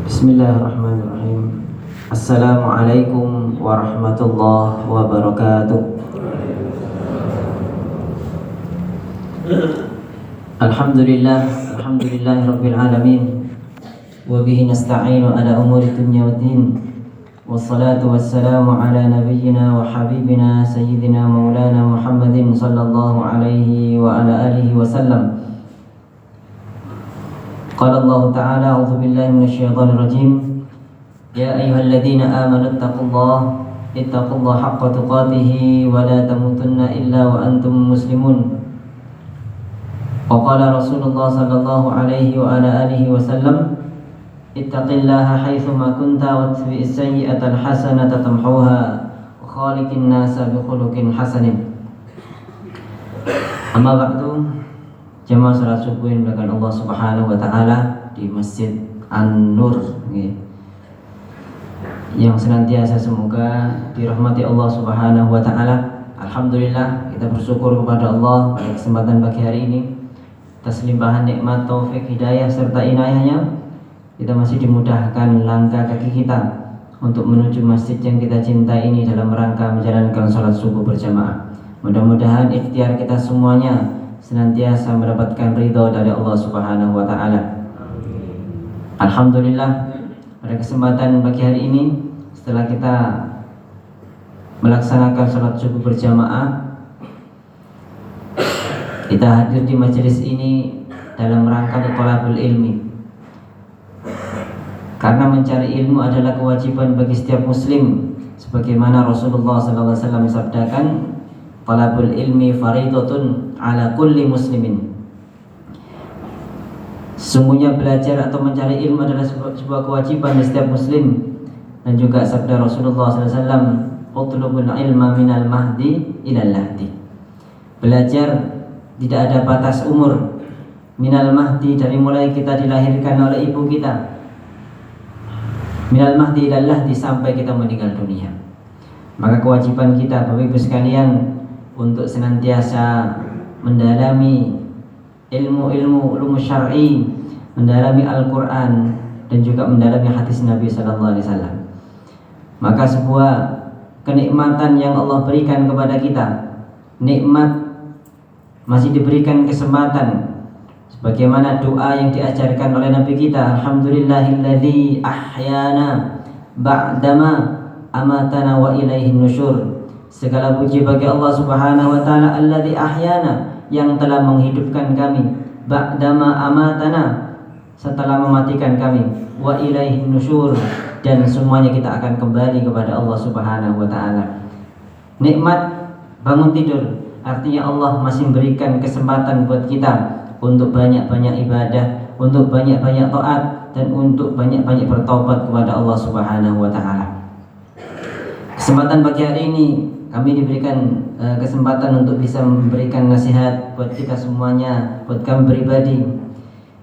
Bismillahirrahmanirrahim. Assalamualaikum warahmatullahi wabarakatuh. Alhamdulillahirabbil alamin. Wa bihi nasta'inu ala umuri dunya waddin. Wassalatu wassalamu ala nabiyyina wa habibina sayyidina maulana Muhammadin sallallahu alaihi wa ala alihi wa sallam. Qala Allah Ta'ala, a'udzu billahi minasyaitonir rajim. Ya ayyuhalladzina amanu ittaqullaha haqqa tuqatih wa la tamutunna illa wa antum muslimun. Wa qala Rasulullah sallallahu alaihi wa ala alihi wa sallam, ittaqillaha haitsu ma kunta watbi'is sayyi'atal hasanata tamhuha wa khaliqin nasa bi khuluqin hasanin. Amma ba'du. Jamaah salat subuh yang dimuliakan Allah Subhanahu wa taala di Masjid An-Nur yang senantiasa semoga dirahmati Allah Subhanahu wa taala. Alhamdulillah, kita bersyukur kepada Allah pada kesempatan pagi hari ini atas limpahan nikmat, taufik, hidayah serta inayahnya. Kita masih dimudahkan langkah kaki kita untuk menuju masjid yang kita cintai ini dalam rangka menjalankan salat subuh berjamaah. Mudah-mudahan ikhtiar kita semuanya senantiasa mendapatkan ridho dari Allah Subhanahu wa taala. Alhamdulillah, pada kesempatan pagi hari ini setelah kita melaksanakan salat subuh berjamaah, kita hadir di majelis ini dalam rangka thalabul ilmi. Karena mencari ilmu adalah kewajiban bagi setiap muslim, sebagaimana Rasulullah sallallahu alaihi wasallam sabdakan, talabul ilmi faridatun ala kulli muslimin. Sesungguhnya belajar atau mencari ilmu adalah sebuah kewajiban bagi setiap muslim. Dan juga sabda Rasulullah SAW, utlubul ilma minal mahdi ilal lahdi. Belajar tidak ada batas umur. Minal mahdi, dari mulai kita dilahirkan oleh ibu kita, minal mahdi ilal lahdi, sampai kita meninggal dunia. Maka kewajiban kita Bapak Ibu sekalian untuk senantiasa mendalami ilmu syar'i, mendalami Al-Quran, dan juga mendalami hadis Nabi sallallahu alaihi wasallam. Maka sebuah kenikmatan yang Allah berikan kepada kita, nikmat masih diberikan kesempatan, sebagaimana doa yang diajarkan oleh Nabi kita, alhamdulillahilladzi ahyana ba'dama amatana wa ilaihin nusyur. Segala puji bagi Allah Subhanahu wa taala, alladzi ahyana, yang telah menghidupkan kami, ba'dama amatana, setelah mematikan kami, wa ilaihin nusyur, dan semuanya kita akan kembali kepada Allah Subhanahu wa taala. Nikmat bangun tidur, artinya Allah masih memberikan kesempatan buat kita untuk banyak-banyak ibadah, untuk banyak-banyak taat, dan untuk banyak-banyak bertobat kepada Allah Subhanahu wa taala. Kesempatan pagi hari ini kami diberikan kesempatan untuk bisa memberikan nasihat buat kita semuanya, buat kami pribadi,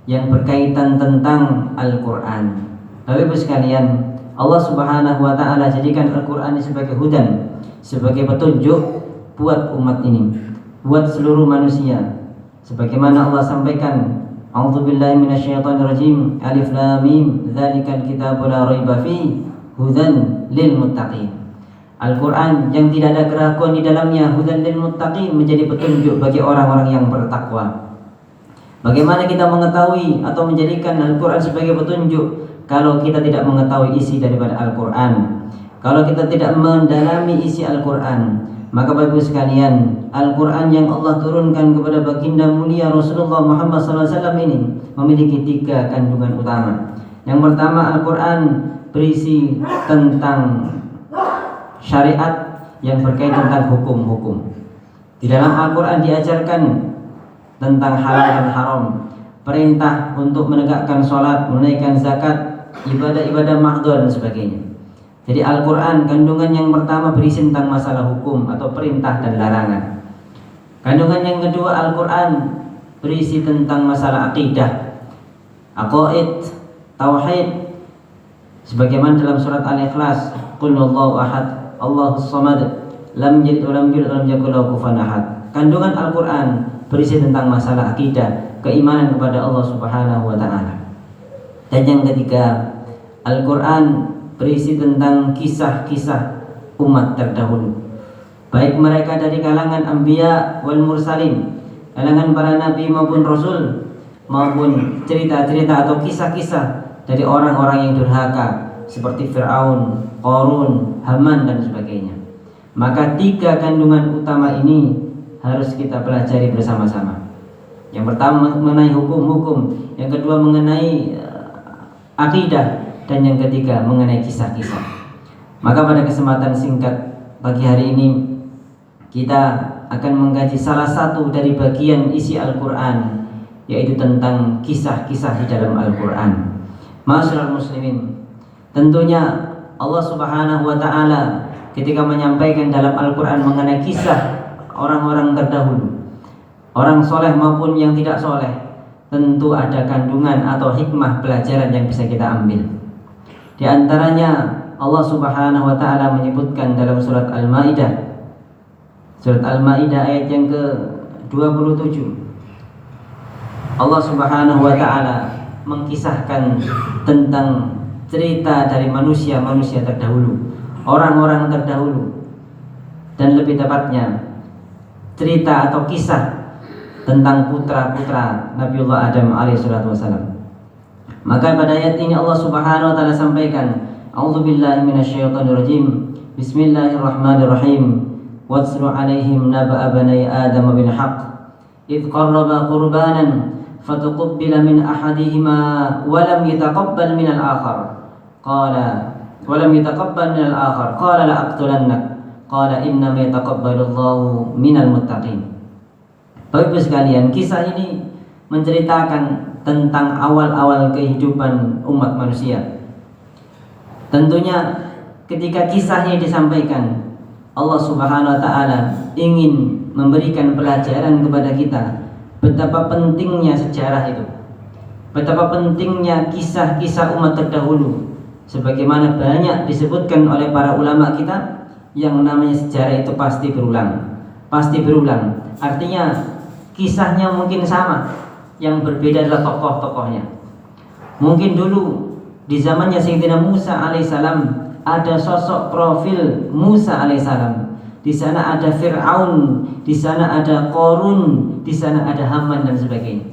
yang berkaitan tentang Al-Quran. Bapak Ibu sekalian, Allah Subhanahu wa taala jadikan Al-Quran ini sebagai hudan, sebagai petunjuk buat umat ini, buat seluruh manusia. Sebagaimana Allah sampaikan, a'udzubillahi minasyaitonirrajim, alif lam mim, dzalikal kitabu la raiba fihi, hudan lil muttaqin. Al-Quran yang tidak ada keraguan di dalamnya, hudan lil muttaqin, menjadi petunjuk bagi orang-orang yang bertakwa. Bagaimana kita mengetahui atau menjadikan Al-Quran sebagai petunjuk kalau kita tidak mengetahui isi daripada Al-Quran, kalau kita tidak mendalami isi Al-Quran? Maka Bapak Ibu sekalian, Al-Quran yang Allah turunkan kepada baginda mulia Rasulullah Muhammad SAW ini memiliki 3 kandungan utama. Yang pertama, Al-Quran berisi tentang syariat yang berkaitan tentang hukum-hukum. Di dalam Al-Quran diajarkan tentang halal dan haram, perintah untuk menegakkan sholat, menunaikan zakat, ibadah-ibadah mahdhur dan sebagainya. Jadi Al-Quran kandungan yang pertama berisi tentang masalah hukum atau perintah dan larangan. Kandungan yang kedua, Al-Quran berisi tentang masalah akidah, aqaid, tauhid, sebagaimana dalam surat Al-Ikhlas, qul huwallahu ahad, Allahus samad, lam yalid wa lam yulad wa lam yakul lahu kufuwan ahad. Kandungan Al-Quran berisi tentang masalah akidah, keimanan kepada Allah Subhanahu wa taala. Dan yang ketiga, Al-Quran berisi tentang kisah-kisah umat terdahulu, baik mereka dari kalangan anbiya wal mursalin, kalangan para nabi maupun rasul, maupun cerita-cerita atau kisah-kisah dari orang-orang yang durhaka seperti Fir'aun, Qarun, Haman dan sebagainya. Maka 3 kandungan utama ini harus kita pelajari bersama-sama. Yang pertama mengenai hukum-hukum, yang kedua mengenai akidah, dan yang ketiga mengenai kisah-kisah. Maka pada kesempatan singkat pagi hari ini kita akan mengkaji salah satu dari bagian isi Al-Quran, yaitu tentang kisah-kisah di dalam Al-Quran. Ma'asyiral muslimin, tentunya Allah Subhanahu wa ta'ala ketika menyampaikan dalam Al-Quran mengenai kisah orang-orang terdahulu, orang soleh maupun yang tidak soleh, tentu ada kandungan atau hikmah pelajaran yang bisa kita ambil. Di antaranya Allah Subhanahu wa ta'ala menyebutkan dalam surat Al-Maidah, surat Al-Maidah ayat yang ke-27, Allah Subhanahu wa ta'ala mengkisahkan tentang cerita dari manusia-manusia terdahulu, orang-orang terdahulu, dan lebih tepatnya cerita atau kisah tentang putra-putra Nabiullah Adam alaihissalatu wassalam. Maka pada ayat ini Allah Subhanahu wa ta'ala sampaikan, A'udzubillahi minasyaitonirrajim, Bismillahirrahmanirrahim, Watslu alaihim naba'a bani Adam bil haqq, idh qarraba qurbanan fatuqabbala min ahadihima wa lam yataqabbal min al-akhar qala la aqtulannak qala innama yataqabbalullahu minal muttaqin. Bapak Ibu sekalian, kisah ini menceritakan tentang awal-awal kehidupan umat manusia. Tentunya ketika kisahnya disampaikan, Allah Subhanahu wa ta'ala ingin memberikan pelajaran kepada kita betapa pentingnya sejarah itu, betapa pentingnya kisah-kisah umat terdahulu. Sebagaimana banyak disebutkan oleh para ulama kita, yang namanya sejarah itu pasti berulang. Pasti berulang, artinya kisahnya mungkin sama, yang berbeda adalah tokoh-tokohnya. Mungkin dulu di zamannya Sayyidina Musa alaihissalam ada sosok profil Musa alaihissalam. Di sana ada Fir'aun, di sana ada Qarun, di sana ada Haman dan sebagainya.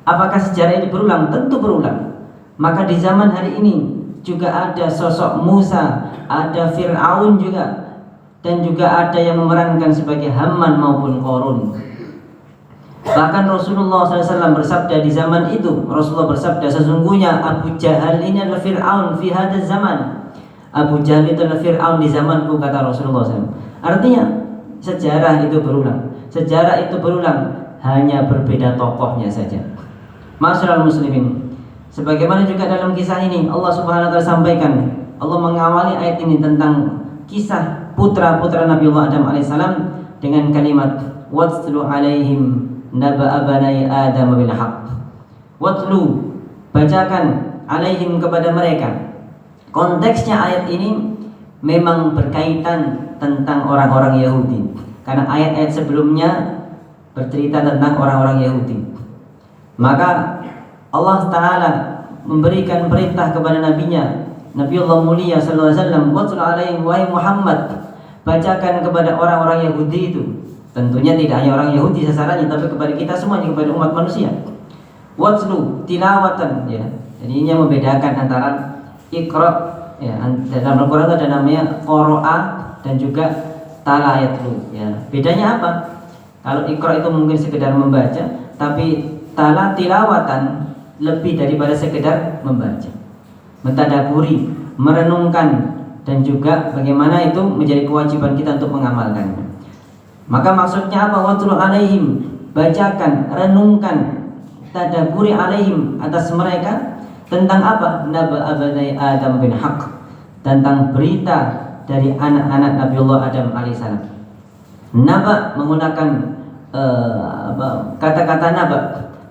Apakah sejarah ini berulang? Tentu berulang. Maka di zaman hari ini juga ada sosok Musa, ada Fir'aun juga, dan juga ada yang memerankan sebagai Haman maupun Qarun. Bahkan Rasulullah SAW bersabda di zaman itu, Rasulullah bersabda, sesungguhnya Abu Jahal ini adalah Fir'aun fi hadzal zaman. Abu Jahal itu adalah Fir'aun di zamanku, kata Rasulullah SAW. Artinya sejarah itu berulang. Sejarah itu berulang, hanya berbeda tokohnya saja. Ma'asyiral muslimin, sebagaimana juga dalam kisah ini Allah Subhanahu wa ta'ala sampaikan, Allah mengawali ayat ini tentang kisah putra-putra Nabiullah Adam alaihissalam dengan kalimat watslu alaihim naba'a bani Adam bil haqq. Watlu, bacakan, alaihim, kepada mereka. Konteksnya ayat ini memang berkaitan tentang orang-orang Yahudi, karena ayat-ayat sebelumnya bercerita tentang orang-orang Yahudi. Maka Allah Ta'ala memberikan perintah kepada nabinya, Nabiullah mulia sallallahu alaihi wasallam, watlu alaihim, wahai Muhammad, bacakan kepada orang-orang Yahudi itu. Tentunya tidak hanya orang Yahudi sasarannya, tapi kepada kita semuanya, kepada umat manusia. Watslu tilawatan, ya. Jadi ini yang membedakan antara Iqra, ya. Dalam Al-Quran ada namanya qara'a dan juga tala yatlu, ya. Bedanya apa? Kalau Iqra itu mungkin sekedar membaca, tapi tala tilawatan lebih daripada sekedar membaca, mentadaburi, merenungkan, dan juga bagaimana itu menjadi kewajiban kita untuk mengamalkannya. Maka maksudnya apa? Watlu alaihim, bacakan, renungkan, tadaburi alaihim, atas mereka, tentang apa? Naba'a bani Adam bil haqq, tentang berita dari anak-anak Nabiullah Adam alaihissalam. Naba menggunakan kata-kata naba,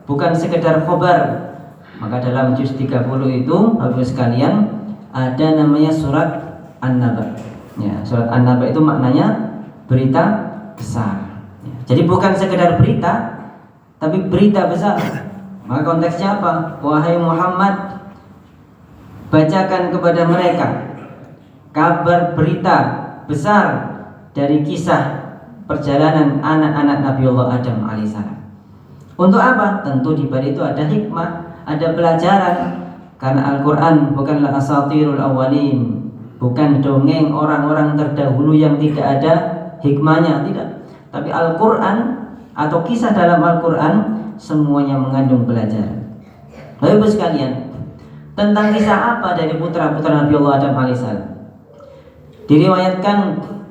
bukan sekedar khobar. Maka dalam juz 30 itu, Bapak sekalian, ada namanya surat An-Naba. Ya, surat An-Naba itu maknanya berita besar. Jadi bukan sekedar berita, tapi berita besar. Maka konteksnya apa? Wahai Muhammad, bacakan kepada mereka kabar berita besar dari kisah perjalanan anak-anak Nabiullah Adam alaihissalam. Untuk apa? Tentu di balik itu ada hikmah, ada pelajaran. Karena Al-Quran bukanlah asatirul awalin, bukan dongeng orang-orang terdahulu yang tidak ada hikmahnya, tidak. Tapi Al-Quran atau kisah dalam Al-Quran semuanya mengandung pelajaran. Bapak-Ibu sekalian, tentang kisah apa dari putra-putra Nabiullah Adam alaihissalam? Diriwayatkan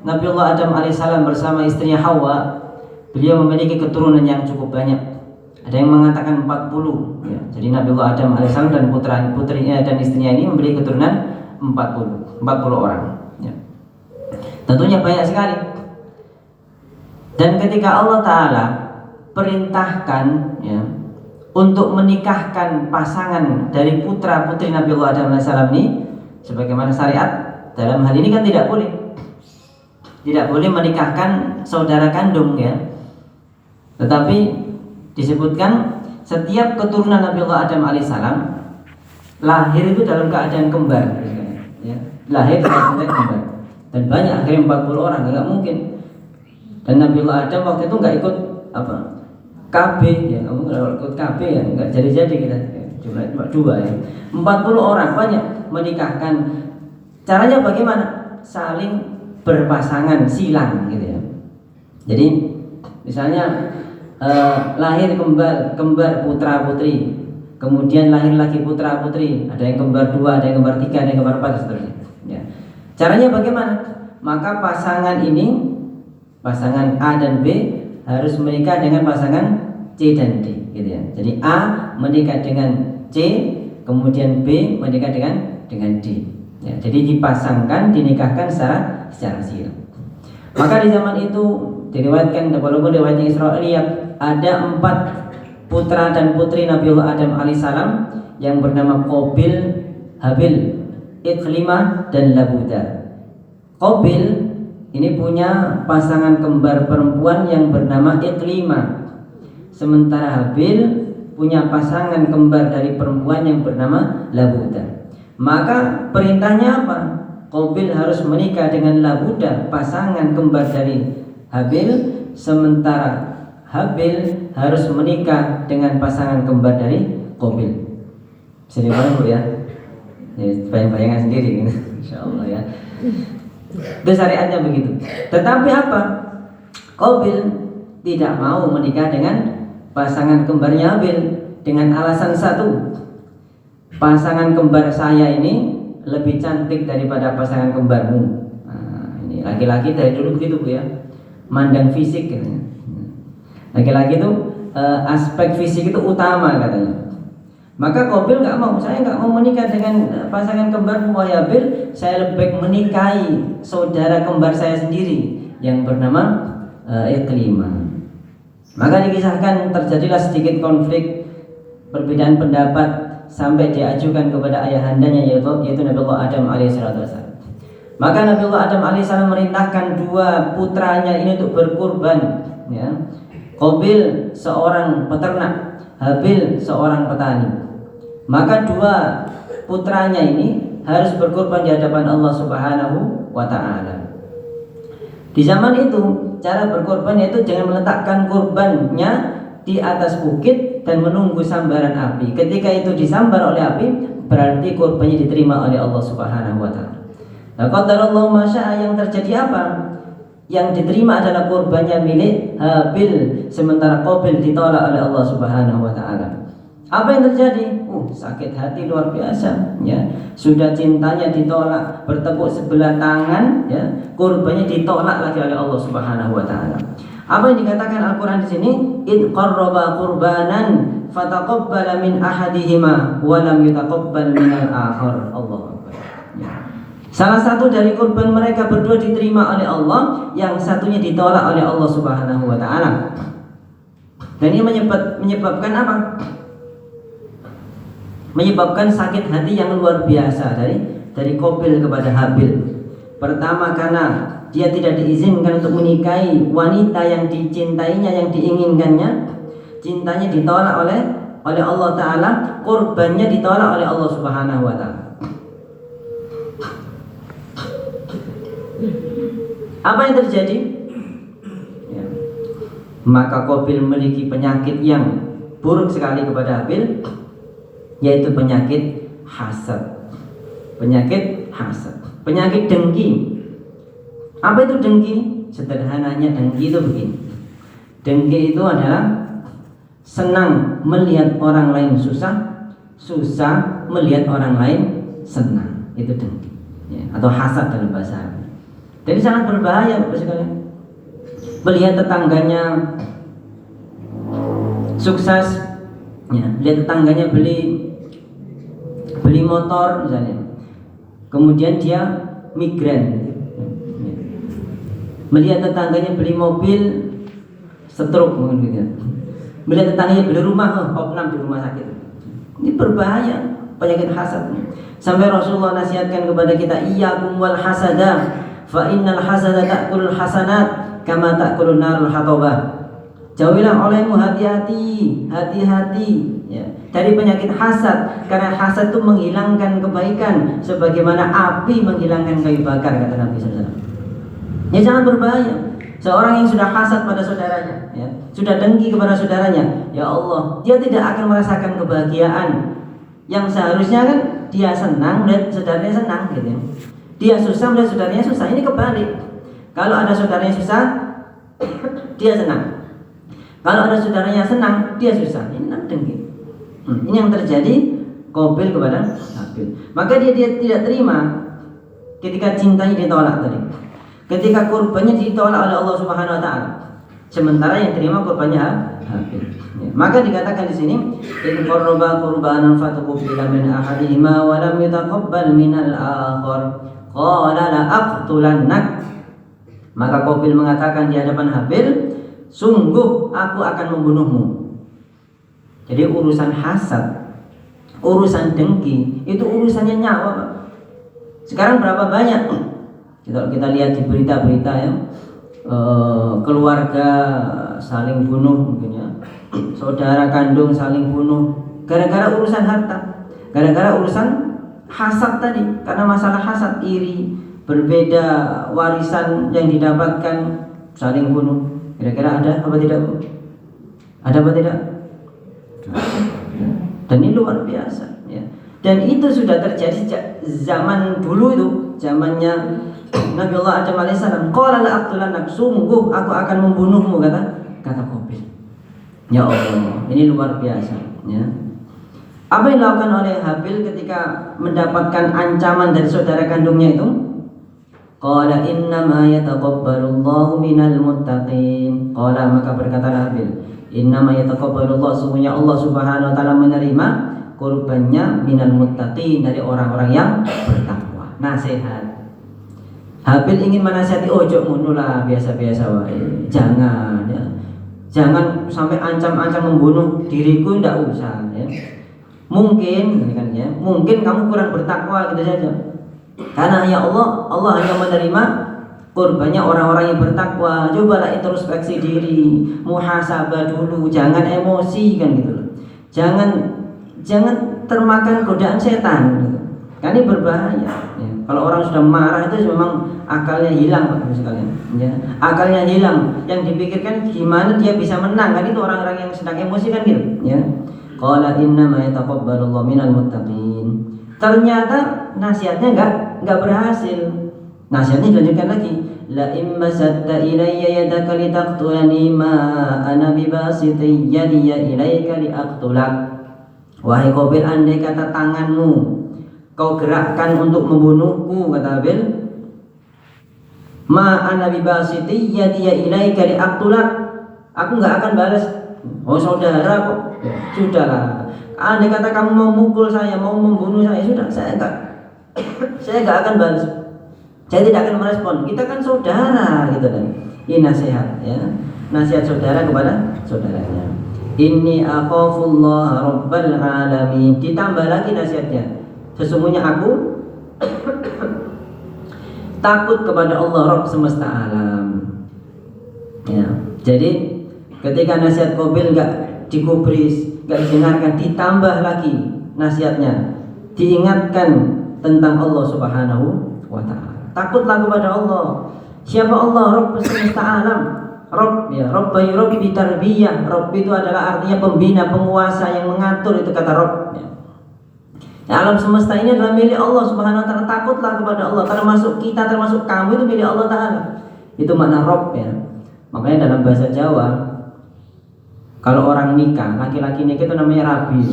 Nabiullah Adam alaihissalam bersama istrinya Hawa, beliau memiliki keturunan yang cukup banyak. Ada yang mengatakan 40 ya. Jadi Nabiullah Adam alaihissalam dan putrinya dan istrinya ini memiliki keturunan 40 orang ya. Tentunya banyak sekali. Dan ketika Allah Ta'ala perintahkan ya, untuk menikahkan pasangan dari putra putri Nabiullah Adam alaihissalam ini, sebagaimana syariat dalam hal ini kan tidak boleh menikahkan saudara kandung ya. Tetapi disebutkan setiap keturunan Nabiullah Adam alaihissalam lahir itu dalam keadaan kembar ya. Lahir dalam keadaan kembar. Dan banyak, akhirnya 40 orang, enggak mungkin. Dan Nabiullah Adam waktu itu enggak ikut KB ya, enggak ikut KB ya, enggak jadi-jadi kita. Jumlah cuma 2 ya. 40 orang banyak menikahkan. Caranya bagaimana? Saling berpasangan silang gitu ya. Jadi misalnya lahir kembar putra putri, kemudian lahir lagi putra putri, ada yang kembar 2, ada yang kembar 3, ada yang kembar 4 dan seterusnya ya. Caranya bagaimana? Maka pasangan ini, pasangan A dan B harus menikah dengan pasangan C dan D gitu ya. Jadi A menikah dengan C, kemudian B menikah dengan D ya. Jadi dipasangkan, dinikahkan secara silang. Maka di zaman itu diriwayatkan, walaupun riwayatnya Israiliyat, ada 4 putra dan putri Nabiullah Adam alaihissalam yang bernama Qabil, Habil, Iqlimah dan Labuda. Qabil ini punya pasangan kembar perempuan yang bernama Iqlimah, sementara Habil punya pasangan kembar dari perempuan yang bernama Labuda. Maka perintahnya apa? Qabil harus menikah dengan Labuda, pasangan kembar dari Habil, sementara Habil harus menikah dengan pasangan kembar dari Qabil. Bisa dibayangkan Bu ya? Bayang-bayangan sendiri gitu. Insyaallah ya. Itu syariatnya begitu. Tetapi apa? Qabil tidak mau menikah dengan pasangan kembarnya Habil dengan alasan satu. Pasangan kembar saya ini lebih cantik daripada pasangan kembarmu. Nah, ini laki-laki dari dulu begitu Bu ya. Mandang fisik katanya. Laki-laki itu aspek fisik itu utama katanya. Maka Qabil nggak mau, saya nggak mau menikah dengan pasangan kembar wahai Habil, saya lebih baik menikahi saudara kembar saya sendiri yang bernama Iqlimah. Maka dikisahkan terjadilah sedikit konflik, perbedaan pendapat sampai diajukan kepada ayahandanya yaitu Nabiullah Adam alaihissalam. Maka Nabiullah Adam alaihissalam merintahkan 2 putranya ini untuk berkurban ya. Qabil seorang peternak, Habil seorang petani. Maka 2 putranya ini harus berkurban di hadapan Allah Subhanahu wa ta'ala. Di zaman itu cara berkorban yaitu jangan meletakkan kurbannya di atas bukit dan menunggu sambaran api. Ketika itu disambar oleh api, berarti kurbannya diterima oleh Allah Subhanahu wa ta'ala. Nah, qadarallahu ma syaa, yang terjadi apa? Yang diterima adalah kurbannya milik Habil, sementara Qabil ditolak oleh Allah Subhanahu wa ta'ala. Apa yang terjadi? Sakit hati luar biasa ya. Sudah cintanya ditolak, bertepuk sebelah tangan ya, kurbannya ditolak lagi oleh Allah Subhanahu wa ta'ala. Apa yang dikatakan Al-Quran di sini? Id qarraba qurbanan fataqabbala min ahadihima wa lam yutaqabbal minal akhar. Allahu akbar. Ya. Salah satu dari kurban mereka berdua diterima oleh Allah, yang satunya ditolak oleh Allah Subhanahu wa ta'ala. Dan ini menyebabkan apa? Menyebabkan sakit hati yang luar biasa dari Qabil kepada Habil. Pertama, karena dia tidak diizinkan untuk menikahi wanita yang dicintainya, yang diinginkannya. Cintanya ditolak oleh Allah Ta'ala, kurbannya ditolak oleh Allah Subhanahu wa ta'ala. Apa yang terjadi? Ya. Maka Qabil memiliki penyakit yang buruk sekali kepada Habil, yaitu penyakit hasad. Penyakit hasad, penyakit dengki. Apa itu dengki? Sederhananya dengki itu begini. Dengki itu adalah senang melihat orang lain susah, susah melihat orang lain senang. Itu dengki, ya, atau hasad dalam bahasa Arab. Jadi sangat berbahaya Bapak sekalian. Melihat tetangganya sukses, ya, lihat tetangganya beli motor misalnya, kemudian dia migran. Melihat tetangganya beli mobil, stroke mungkin gitu ya. Melihat tetangganya beli rumah, opnam di rumah sakit. Ini berbahaya, penyakit hasad. Sampai Rasulullah nasihatkan kepada kita, iyyakum wal hasada, fa innal hasada ta'kulul hasanat kama ta'kulun narul hatabah. Jauhilah olehmu, hati-hati, hati-hati, ya, dari penyakit hasad, karena hasad itu menghilangkan kebaikan sebagaimana api menghilangkan kayu bakar, kata Nabi SAW. Ya, sangat berbahaya. Seorang yang sudah hasad pada saudaranya, ya, sudah dengki kepada saudaranya, ya Allah, dia tidak akan merasakan kebahagiaan yang seharusnya kan dia senang melihat saudaranya senang, gitu ya. Dia susah melihat saudaranya susah. Ini kebalik. Kalau ada saudaranya susah, dia senang. Kalau ada saudaranya senang, dia susah. Ini namanya dengki. Ini yang terjadi Qabil kepada Habil. Maka dia tidak terima ketika cintanya ditolak tadi. Ketika kurbannya ditolak oleh Allah Subhanahu wa taala. Sementara yang terima kurbannya Habil. Ya. Maka dikatakan di sini, in qarraba qurbanan fatuqbila min ahadihima wa lam yutaqabbal minal akhar. Qala la aqtulannak. Maka Qabil mengatakan di hadapan Habil, sungguh aku akan membunuhmu. Jadi urusan hasad, urusan dengki, itu urusannya nyawa, Pak. Sekarang berapa banyak kalau kita lihat di berita-berita ya, keluarga saling bunuh mungkin ya, saudara kandung saling bunuh gara-gara urusan harta, gara-gara urusan hasad tadi. Karena masalah hasad, iri, berbeda warisan yang didapatkan, saling bunuh. Kira-kira ada apa tidak? Ada apa tidak? Dan ini luar biasa ya. Dan itu sudah terjadi sejak zaman dulu itu, zamannya Nabi Allah Adam alaihissalam. Qala la aqtulannak, sungguh aku akan membunuhmu, kata Qabil. Ya Allah, ini luar biasa ya. Apa yang dilakukan oleh Habil ketika mendapatkan ancaman dari saudara kandungnya itu? Qala innama yataqabbalullahu minal muttaqin. Qala, maka berkata Habil, innama yataqabbalullahu, sesungguhnya Allah Subhanahu wa taala menerima kurbannya minal muttaqin, dari orang-orang yang bertakwa. Nasihat. Habil ingin menasihati, ojo ngono lah, biasa-biasa wae. Jangan ya. Jangan sampai ancam-ancam membunuh diriku, ndak usah ya. Mungkin kan ya, mungkin kamu kurang bertakwa gitu saja. Karena ya Allah hanya menerima kurbannya orang-orang yang bertakwa. Cobalah introspeksi diri, muhasabah dulu, jangan emosi kan gitu loh. Jangan termakan godaan setan gitu. Kan ini berbahaya ya. Kalau orang sudah marah itu memang akalnya hilang, Bapak sekalian ya. Akalnya hilang, yang dipikirkan gimana dia bisa menang, kan itu orang-orang yang sedang emosi kan gitu ya. Qala innama yataqabbalullahu minal muttaqin. Ternyata nasihatnya enggak berhasil. Nasihatnya dilanjutkan lagi, la imma satta ilayya yadaka litaqtulani ma ana bibasiti yadiya ilayka liaqtulak. Wahai Qabil, andai kata tanganmu kau gerakkan untuk membunuhku, kata Habil, ma ana bibasiti yadiya ilayka liaqtulak, aku enggak akan balas. Oh saudara kok, sudahlah. Andai kata kamu mau mukul saya, mau membunuh saya, sudah, saya enggak akan balas. Saya tidak akan merespon. Kita kan saudara gitu kan. Ini nasihat ya. Nasihat saudara kepada saudaranya. Inni akhafullah rabbal alamin. Ditambah lagi nasihatnya. Sesungguhnya aku takut kepada Allah, Rabb semesta alam. Ya. Jadi ketika nasihat Qabil enggak digubris, enggak didengarkan, ditambah lagi nasihatnya, diingatkan tentang Allah Subhanahu wa taala. Takutlah kepada Allah. Siapa Allah? Rabb semesta alam. Rabb ya, Rabbi tarbiyah. Rabb itu adalah artinya pembina, penguasa yang mengatur, itu kata Rabb ya. Alam semesta ini adalah milik Allah Subhanahu wa taala. Takutlah kepada Allah, termasuk kita, termasuk kamu, itu milik Allah taala. Itu makna Rabb ya. Makanya dalam bahasa Jawa, kalau orang nikah, laki-laki nikah itu namanya rabi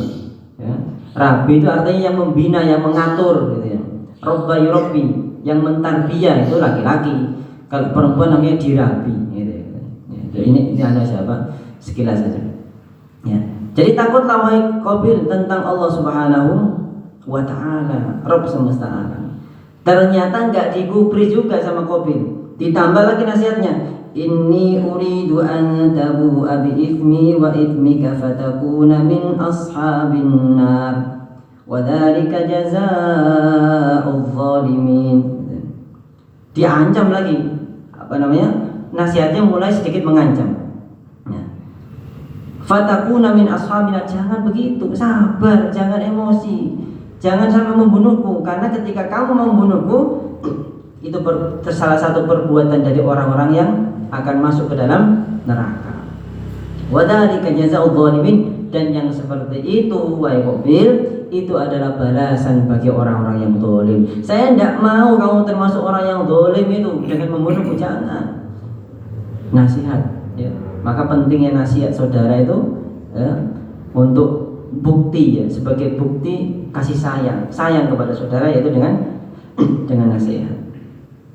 ya. Rabi itu artinya yang membina, yang mengatur gitu ya. Rabbi, yang mentarbiyah itu laki-laki. Kalau perempuan namanya dirabi gitu ya. Ini ada siapa? Sekilas saja ya. Jadi takutlah wahai Qabil tentang Allah Subhanahu wa ta'ala, Rabb semesta alam. Ternyata enggak digubris juga sama Qabil. Ditambah lagi nasihatnya, inni uridu an tabu'a bi ithmi wa ithmika fatakuna min ashabin nar wa dzalika jazaa'udz zalimin. Diancam lagi, apa namanya, nasihatnya mulai sedikit mengancam ya. Fatakuna min ashabina, jangan begitu, sabar, jangan emosi. Jangan sampai membunuhku, karena ketika kamu membunuhku, itu salah satu perbuatan dari orang-orang yang akan masuk ke dalam neraka. Wa dzalika jazaa'udz zalimin, dan yang seperti itu wahai Qabil, itu adalah balasan bagi orang-orang yang zalim. Saya tidak mau kamu termasuk orang yang zalim itu dengan membunuhku, jangan. Nasihat ya. Maka pentingnya nasihat saudara itu ya, untuk bukti ya, sebagai bukti kasih sayang kepada saudara, yaitu dengan nasihat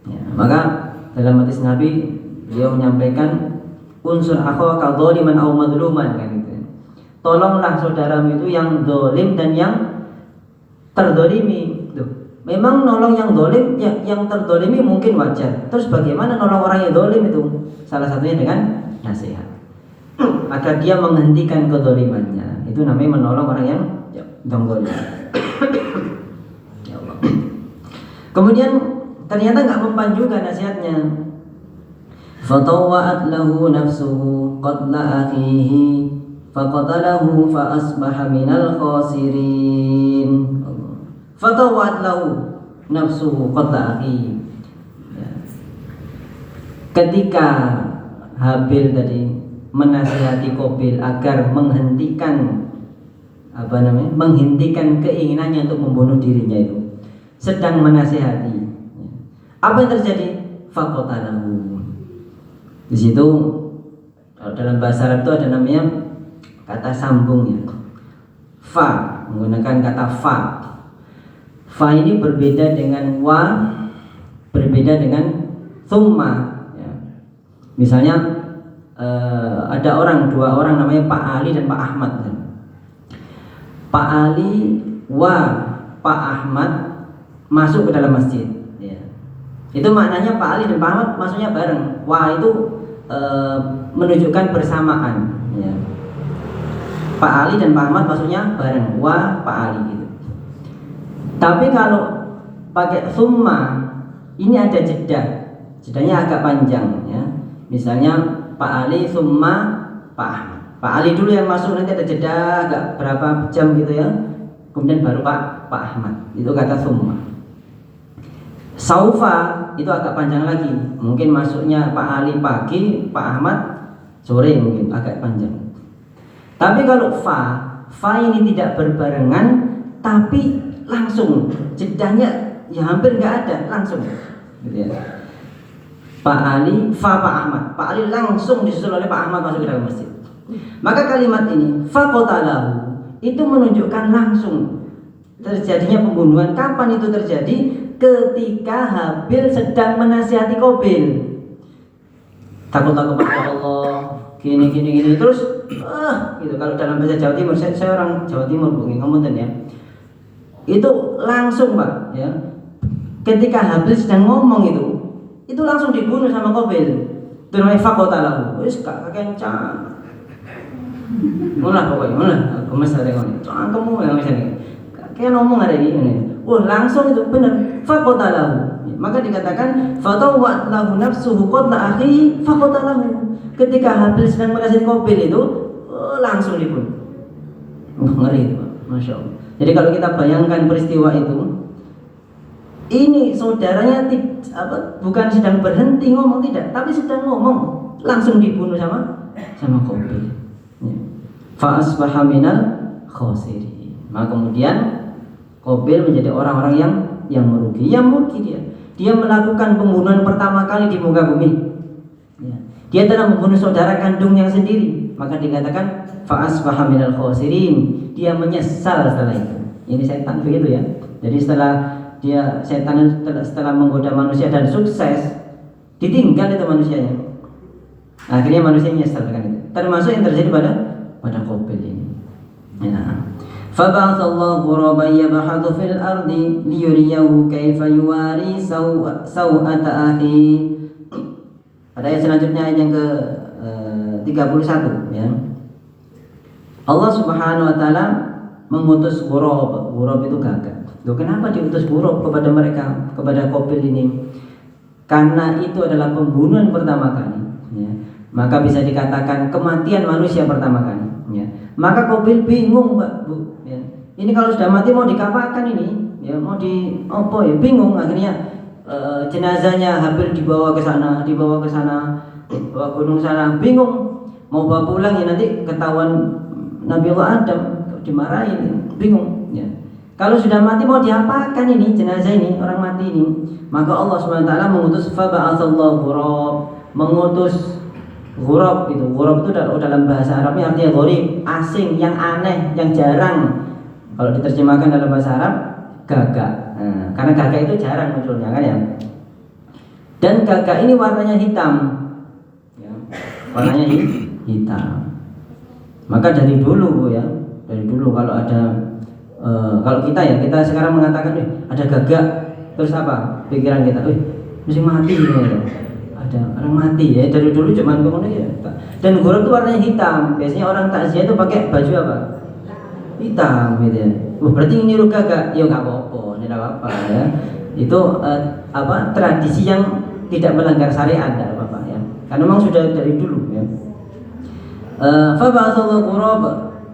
ya. Maka dalam hadis Nabi, beliau menyampaikan unsur akhaka dzaliman aw madluman kan gitu. Tolonglah saudaramu itu yang zalim dan yang terdolimi. Memang nolong yang zalim, yang terdolimi mungkin wajar. Terus bagaimana nolong orang yang zalim itu? Salah satunya dengan nasihat agar dia menghentikan kezalimannya. Itu namanya menolong orang yang zalim. Ya Allah. Kemudian ternyata nggak mempan juga nasihatnya. Fatawwa'at lahu nafsuhu qatla akhihi faqatalahu fa asbaha minal khasirin. Fatawwa'at lahu nafsuhu qatla akhihi. Ketika Habil tadi menasihati Qabil agar menghentikan keinginannya untuk membunuh dirinya, itu sedang menasihati. Apa yang terjadi? Faqatalahu. Di situ dalam bahasa Arab itu ada namanya kata sambung ya. Fa, menggunakan kata fa. Fa ini berbeda dengan wa, berbeda dengan thumma. Misalnya ada dua orang namanya Pak Ali dan Pak Ahmad. Pak Ali wa Pak Ahmad masuk ke dalam masjid ya. Itu maknanya Pak Ali dan Pak Ahmad masuknya bareng. Wa itu menunjukkan bersamaan ya. Pak Ali dan Pak Ahmad masuknya bareng, wa Pak Ali gitu. Tapi kalau pakai summa, ini ada jedanya agak panjang ya. Misalnya Pak Ali summa Pak Ahmad. Pak Ali dulu yang masuk, nanti ada jeda agak berapa jam gitu ya. Kemudian baru Pak Ahmad. Itu kata summa. Saufa itu agak panjang lagi. Mungkin masuknya Pak Ali pagi, Pak Ahmad sore, mungkin agak panjang. Tapi kalau fa ini tidak berbarengan, tapi langsung jedanya ya hampir nggak ada, langsung gitu ya. Pak Ali, fa Pak Ahmad. Pak Ali langsung disusul oleh Pak Ahmad masuk ke dalam masjid. Maka kalimat ini faqatalahu itu menunjukkan langsung terjadinya pembunuhan. Kapan itu terjadi? Ketika Habil sedang menasihati Qabil. Takutlah kepada Allah, gini terus gitu. Kalau dalam bahasa Jawa Timur, saya orang Jawa Timur bukan ngomongin ya. Itu langsung Pak ya. Ketika Habil sedang ngomong itu langsung dibunuh sama Qabil. Itu namanya faqatalahu. Wis gak kencang. Mulai pokoknya, mulai. Gemes ada ngomong. Kamu yang misalnya kayak ngomong ada ini. Langsung itu benar. Faqatalahu. Maka dikatakan fatawwa'at lahu nafsuhu qatla akhihi faqatalahu. Ketika Habil sedang menasihati Qabil itu langsung dibunuh. Ngeri itu, Masya Allah. Jadi kalau kita bayangkan peristiwa itu, Ini saudaranya bukan sedang berhenti ngomong, tidak, tapi sedang ngomong, langsung dibunuh sama Qabil. Ya. Fa asbaha minal khosirin. Maka kemudian Qabil menjadi orang-orang yang merugi. Yang merugi dia melakukan pembunuhan pertama kali di muka bumi. Ya. Dia telah membunuh saudara kandungnya sendiri. Maka dikatakan fa asbaha minal khosirin. Dia menyesal setelah itu. Ini setan begitu ya. Jadi setelah menggoda manusia dan sukses, ditinggal itu manusianya. Akhirnya manusia menyesal dengan itu. Termasuk yang terjadi pada Qabil ini. Ya. Fab'atsallahu ghuraban yabhathu fil ardi liyuriyahu kaifa yuwari sawata akhi. Pada ayat selanjutnya, ayat yang ke 31 ya. Allah Subhanahu wa taala mengutus ghurab. Ghurab itu gagak. Loh, kenapa diutus ghurab kepada mereka, kepada Qabil ini? Karena itu adalah pembunuhan pertama kali ya. Maka bisa dikatakan kematian manusia pertama kali ya. Maka Qabil bingung, Mbak, Bu ya. Ini kalau sudah mati mau dikapakan ini ya, mau di apa ya, bingung. Akhirnya jenazahnya Habil dibawa ke sana, bawa gunung sana, bingung mau bawa pulang ya, nanti ketahuan Nabiullah Adam, dimarahin, bingung ya. Kalau sudah mati mau diapakan ini jenazah ini, orang mati ini? Maka Allah SWT mengutus faba'atsallahu ghurab, mengutus ghurab itu. Ghurab itu dalam bahasa Arabnya artinya gharib, asing, yang aneh, yang jarang. Kalau diterjemahkan dalam bahasa Arab, gagak. Nah, karena gagak itu jarang munculnya kan ya. Dan gagak ini warnanya hitam ya. Warnanya hitam. Maka dari dulu ya, kalau ada kalau kita sekarang mengatakan ada gagak, terus apa pikiran kita? Mesti mati ya. Ada orang mati ya, dari dulu cuman ngomong ya. Dan ghurab itu warnanya hitam. Biasanya orang takziah itu pakai baju apa? Hitam gitu ya. Berarti ini niru gagak. Ya enggak apa-apa, tidak apa-apa ya. Itu tradisi yang tidak melanggar syariat, tidak apa-apa ya. Karena memang sudah dari dulu ya. Fa ba'atsallahu ghurab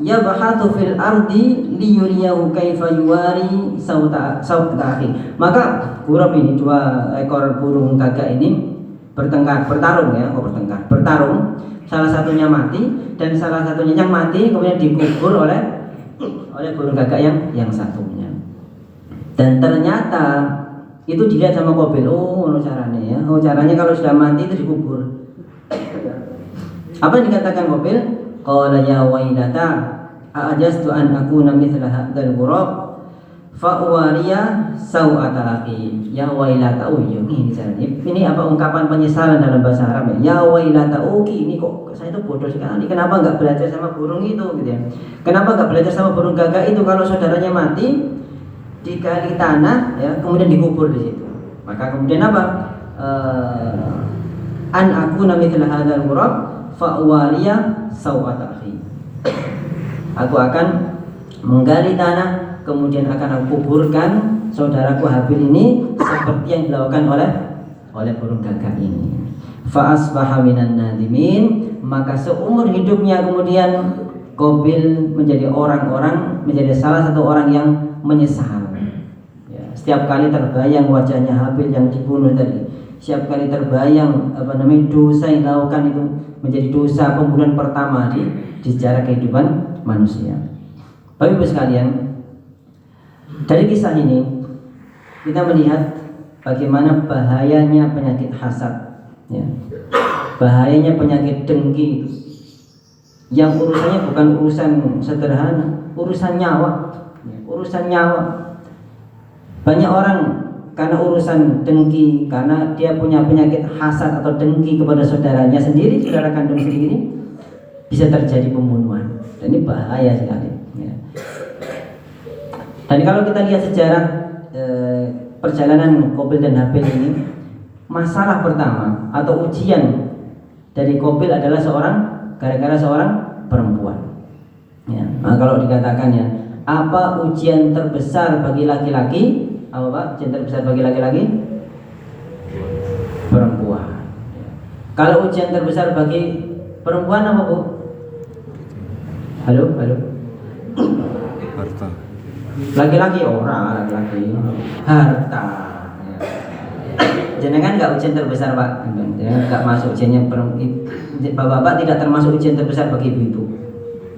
yabhathu fil ardi liyuriyahu kaifa yuwari sawta akhi. Maka ghurab ini, dua ekor burung gagak ini bertarung. Salah satunya mati dan salah satunya yang mati kemudian dikubur oleh burung gagak yang satunya. Dan ternyata itu dilihat sama Qabil. Caranya ya. Caranya kalau sudah mati itu dikubur. Apa yang dikatakan Qabil? Qala ya wailata a'ajastu an akuna mithla hadzal ghurab fa uwariya sawata akhi. Ya wailata, ini apa ungkapan penyesalan dalam bahasa Arab ya. Ya wailata, ini kok saya itu bodoh sekali. Kenapa enggak belajar sama burung itu gitu ya. Kenapa enggak belajar sama burung gagak itu, kalau saudaranya mati dikali tanah ya, kemudian dikubur di situ. Maka kemudian apa? An akuna mithla hadzal ghurab fa'wariya sawata akhi. Aku akan menggali tanah, kemudian akan aku kuburkan saudaraku Habil ini seperti yang dilakukan oleh burung gagak ini. Fa asbaha minan nadimin. Maka seumur hidupnya kemudian Qabil menjadi salah satu orang yang menyesal ya. Setiap kali terbayang wajahnya Habil yang dibunuh tadi, setiap kali terbayang dosa yang dilakukan itu menjadi dosa pembunuhan pertama di sejarah kehidupan manusia. Bapak Ibu sekalian, dari kisah ini kita melihat bagaimana bahayanya penyakit hasad ya. Bahayanya penyakit dengki yang urusannya bukan urusan sederhana, urusan nyawa ya. Urusan nyawa. Banyak orang karena urusan dengki, karena dia punya penyakit hasad atau dengki kepada saudaranya sendiri, saudara kandung sendiri, bisa terjadi pembunuhan. Dan ini bahaya sekali ya. Dan kalau kita lihat sejarah perjalanan Qabil dan Habil ini, masalah pertama atau ujian dari Qabil adalah gara-gara seorang perempuan ya. Nah, kalau dikatakan ya, apa ujian terbesar bagi laki-laki? Apa Pak? Ujian terbesar bagi laki-laki? Perempuan. Kalau ujian terbesar bagi perempuan apa Bu? Halo? Harta. Laki-laki harta. jenengan nggak ujian terbesar Pak, jenengan nggak masuk ujiannya. Bapak-bapak tidak termasuk ujian terbesar bagi ibu-ibu.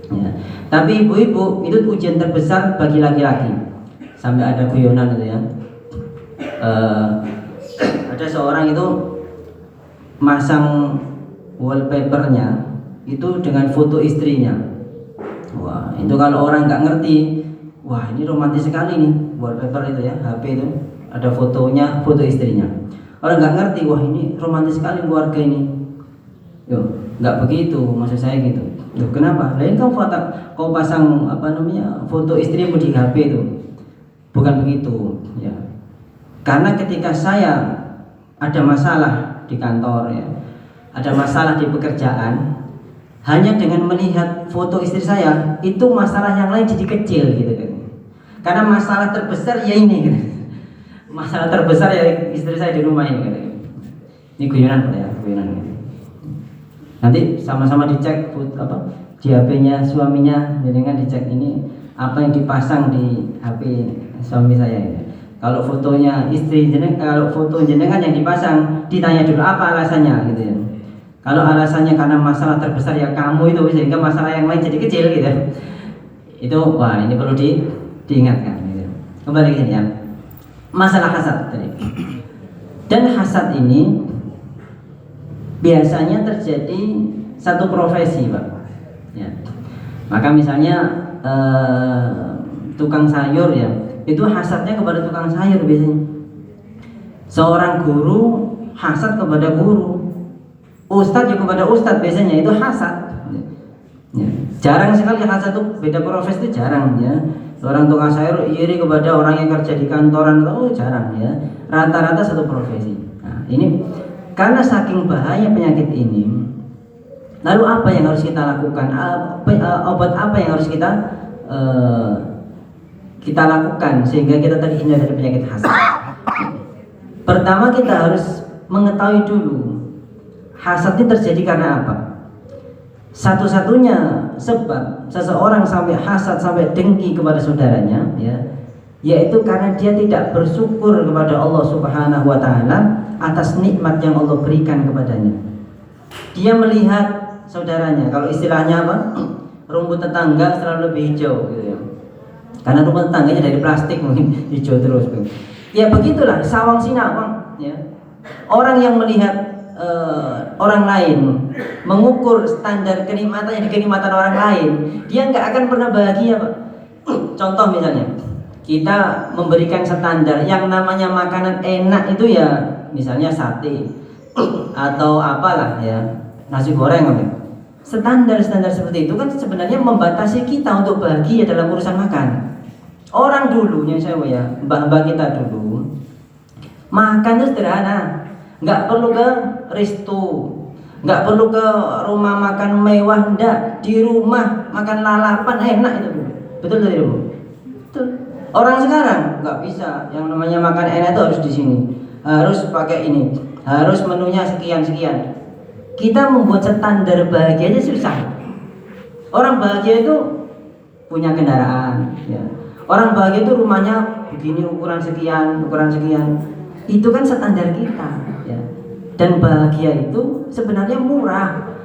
Ya. Tapi ibu-ibu itu ujian terbesar bagi laki-laki. Sampai ada guyonan itu ya. Ada seorang itu masang wallpapernya itu dengan foto istrinya. Wah, itu kalau orang nggak ngerti, wah ini romantis sekali nih wallpaper itu ya, HP itu ada fotonya, foto istrinya. Orang nggak ngerti, wah ini romantis sekali keluarga ini. Yo, nggak begitu, maksud saya gitu. Loh, kenapa? Lain kau pasang foto istrimu di HP itu, bukan begitu, ya. Karena ketika saya ada masalah di kantor ya, ada masalah di pekerjaan, hanya dengan melihat foto istri saya itu masalah yang lain jadi kecil gitu kan. Karena masalah terbesar ya ini gitu. Masalah terbesar ya istri saya di rumah ini gitu. Ini guyonan ya, guyonan gitu. Nanti sama-sama dicek di HP-nya suaminya, jadi kan dicek ini apa yang dipasang di HP suami saya ini. Kalau fotonya istri jenengan, kalau foto jenengan yang dipasang, ditanya dulu apa alasannya gitu ya. Kalau alasannya karena masalah terbesar ya kamu itu, sehingga masalah yang lain jadi kecil gitu. Itu wah ini perlu diingatkan gitu. Kembali ke sini ya. Masalah hasad tadi. Dan hasad ini biasanya terjadi satu profesi, Pak. Ya. Maka misalnya tukang sayur ya, itu hasadnya kepada tukang sayur biasanya. Seorang guru hasad kepada guru, ustadz juga kepada ustadz biasanya, itu hasad. Ya. Jarang sekali hasad itu beda profesi, itu jarang ya. Seorang tukang sayur iri kepada orang yang kerja di kantoran, jarang ya. Rata-rata satu profesi. Nah, ini karena saking bahaya penyakit ini, lalu apa yang harus kita lakukan? Obat apa yang harus kita lakukan sehingga kita terhindar dari penyakit hasad? Pertama kita harus mengetahui dulu hasad ini terjadi karena apa. Satu-satunya sebab seseorang sampai hasad, sampai dengki kepada saudaranya ya, yaitu karena dia tidak bersyukur kepada Allah Subhanahu wa taala atas nikmat yang Allah berikan kepadanya. Dia melihat saudaranya, kalau istilahnya apa? Rumput tetangga selalu lebih hijau gitu ya. Karena rumput tetangganya dari plastik mungkin hijau terus. Ya begitulah sawang sinawang ya. Orang yang melihat orang lain, mengukur standar kenikmatannya di kenikmatan orang lain, dia nggak akan pernah bahagia, Pak. Contoh misalnya, kita memberikan standar yang namanya makanan enak itu ya, misalnya sate atau apalah ya, nasi goreng gitu. Standar-standar seperti itu kan sebenarnya membatasi kita untuk bahagia dalam urusan makan. Orang dulunya saya ya, mbah-mbah kita dulu makan itu sederhana, nggak perlu ke resto, nggak perlu ke rumah makan mewah, enggak, di rumah makan lalapan enak itu, betul tadi Bu? Betul. Orang sekarang nggak bisa, yang namanya makan enak itu harus di sini, harus pakai ini, harus menunya sekian. Kita membuat standar bahagia aja susah. Orang bahagia itu punya kendaraan, ya. Orang bahagia itu rumahnya begini ukuran sekian. Itu kan standar kita, ya. Dan bahagia itu sebenarnya murah.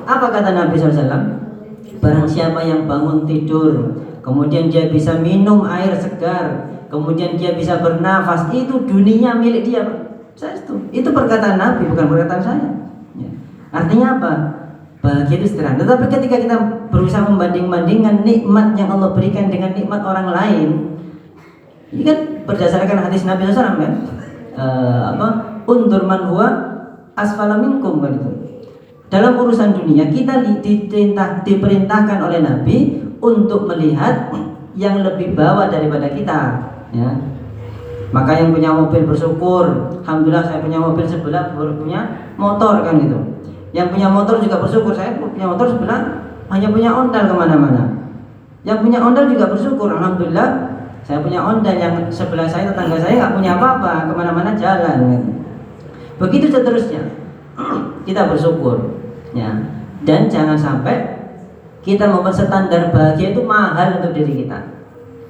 Apa kata Nabi SAW? Barang siapa yang bangun tidur, kemudian dia bisa minum air segar, kemudian dia bisa bernafas, itu dunia milik dia. Itu perkataan Nabi, bukan perkataan saya. Ya. Artinya apa? Bahagia itu sederhana. Tetapi ketika kita berusaha membanding-bandingkan nikmat yang Allah berikan dengan nikmat orang lain, ini kan berdasarkan hadis Nabi SAW kan? Undur man huwa asfala minkum kan itu. Dalam urusan dunia kita diperintahkan oleh Nabi untuk melihat yang lebih bawah daripada kita, ya. Maka yang punya mobil bersyukur, alhamdulillah saya punya mobil sebelah punya motor kan gitu. Yang punya motor juga bersyukur, saya punya motor sebelah hanya punya ondal kemana-mana. Yang punya ondal juga bersyukur, alhamdulillah saya punya ondal, yang sebelah saya, tetangga saya nggak punya apa-apa, kemana-mana jalan gitu. Begitu seterusnya. Kita bersyukur ya. Dan jangan sampai kita membuat standar bahagia itu mahal untuk diri kita.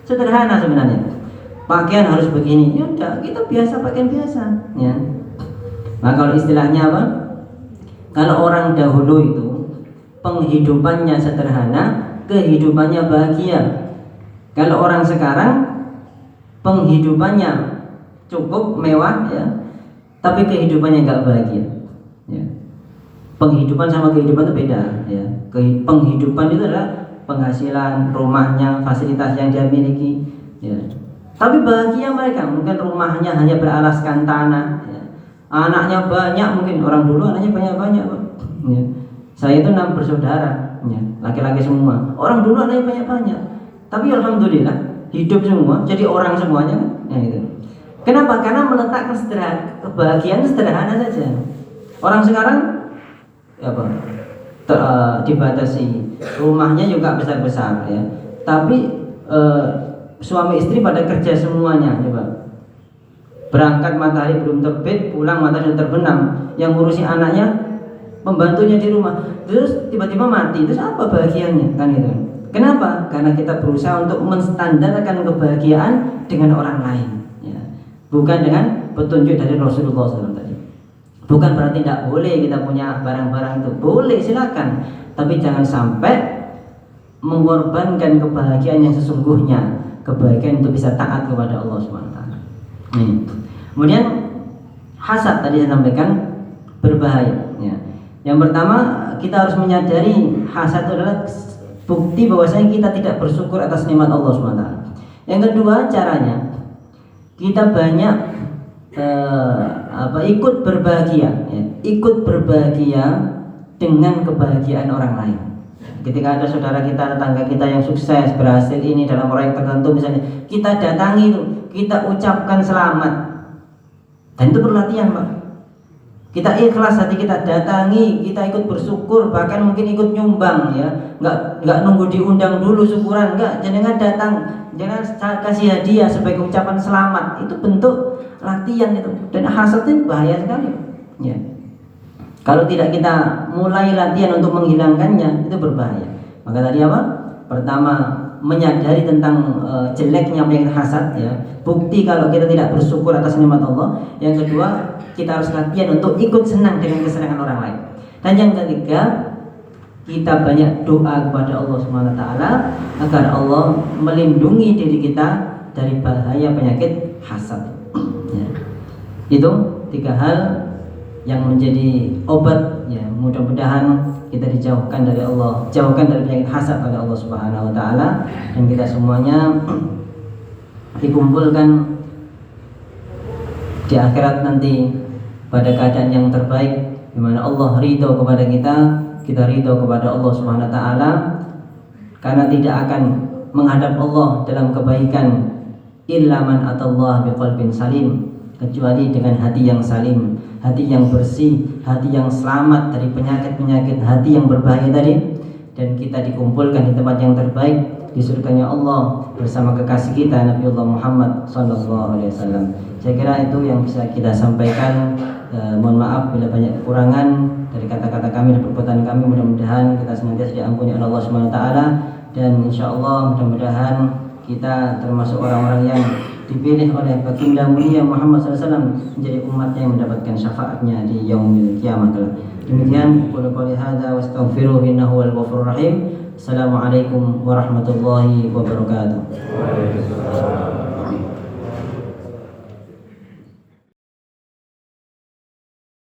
Sederhana sebenarnya. Pakaian harus begini, ya udah kita biasa pakaian biasa ya. Nah, kalau istilahnya apa? Kalau orang dahulu itu penghidupannya sederhana, kehidupannya bahagia. Kalau orang sekarang penghidupannya cukup mewah ya, tapi kehidupannya nggak bahagia. Ya. Penghidupan sama kehidupan itu beda. Ya. Penghidupan itu adalah penghasilan, rumahnya, fasilitas yang dia miliki. Ya. Tapi bahagia mereka, mungkin rumahnya hanya beralaskan tanah. Ya. Anaknya banyak, mungkin orang dulu anaknya banyak-banyak. Ya. Saya itu 6 bersaudara, ya. Laki-laki semua. Orang dulu anaknya banyak-banyak. Tapi alhamdulillah hidup semua, jadi orang semuanya kan. Ya, itu. Kenapa? Karena meletakkan kebahagiaan sederhana saja. Orang sekarang apa? Dibatasi, rumahnya juga besar-besar ya. Tapi suami istri pada kerja semuanya, coba. Berangkat matahari belum terbit, pulang matahari sudah terbenam. Yang ngurusi anaknya, pembantunya di rumah. Terus tiba-tiba mati. Terus apa bahagianya? Kan itu. Kenapa? Karena kita berusaha untuk menstandarkan kebahagiaan dengan orang lain. Bukan dengan petunjuk dari Rasulullah SAW tadi. Bukan berarti tidak boleh kita punya barang-barang itu. Boleh, silakan. Tapi jangan sampai mengorbankan kebahagiaan yang sesungguhnya. Kebahagiaan untuk bisa taat kepada Allah SWT. Kemudian hasad tadi saya sampaikan berbahaya. Ya. Yang pertama, kita harus menyadari hasad itu adalah bukti bahwasanya kita tidak bersyukur atas nikmat Allah SWT. Yang kedua, caranya kita banyak ikut berbahagia, ya. Ikut berbahagia dengan kebahagiaan orang lain. Ketika ada saudara kita, tetangga kita yang sukses, berhasil ini dalam proyek tertentu misalnya, kita datangi itu, kita ucapkan selamat. Dan itu perlatihan, Pak. Kita ikhlas hati kita datangi, kita ikut bersyukur, bahkan mungkin ikut nyumbang ya. Enggak nunggu diundang dulu syukuran, enggak, jangan datang, jangan kasih hadiah sebagai ucapan selamat. Itu bentuk latihan itu. Dan hasad itu bahaya sekali. Ya. Kalau tidak kita mulai latihan untuk menghilangkannya, itu berbahaya. Maka tadi apa? Pertama, menyadari tentang jeleknya penyakit hasad ya. Bukti kalau kita tidak bersyukur atas nikmat Allah. Yang kedua, kita harus latihan untuk ikut senang dengan kesenangan orang lain. Dan yang ketiga, kita banyak doa kepada Allah SWT agar Allah melindungi diri kita dari bahaya penyakit hasad. Ya. Itu 3 hal yang menjadi obat ya. Mudah-mudahan kita dijauhkan dari Allah, jauhkan dari penyakit hasad pada Allah Subhanahu wa taala, dan kita semuanya dikumpulkan di akhirat nanti pada keadaan yang terbaik, di mana Allah ridho kepada kita ridho kepada Allah Subhanahu wa taala, karena tidak akan menghadap Allah dalam kebaikan illa man atallah biqalbin salim, kecuali dengan hati yang salim, hati yang bersih, hati yang selamat dari penyakit-penyakit hati yang berbahaya tadi. Dan kita dikumpulkan di tempat yang terbaik, di surganya Allah bersama kekasih kita Nabiullah Muhammad SAW. Saya kira itu yang bisa kita sampaikan. Mohon maaf bila banyak kekurangan dari kata-kata kami dan perbuatan kami. Mudah-mudahan kita senantiasa diampuni oleh Allah SWT, dan insya Allah mudah-mudahan kita termasuk orang-orang yang dipilih oleh baginda mulia Muhammad SAW menjadi umatnya yang mendapatkan syafaatnya di yaumil kiamah kelak. Demikian qul qouli hadza wastaghfiruhu innahu wal ghafurur rahim. Assalamualaikum warahmatullahi wabarakatuh. Waalaikumsalam.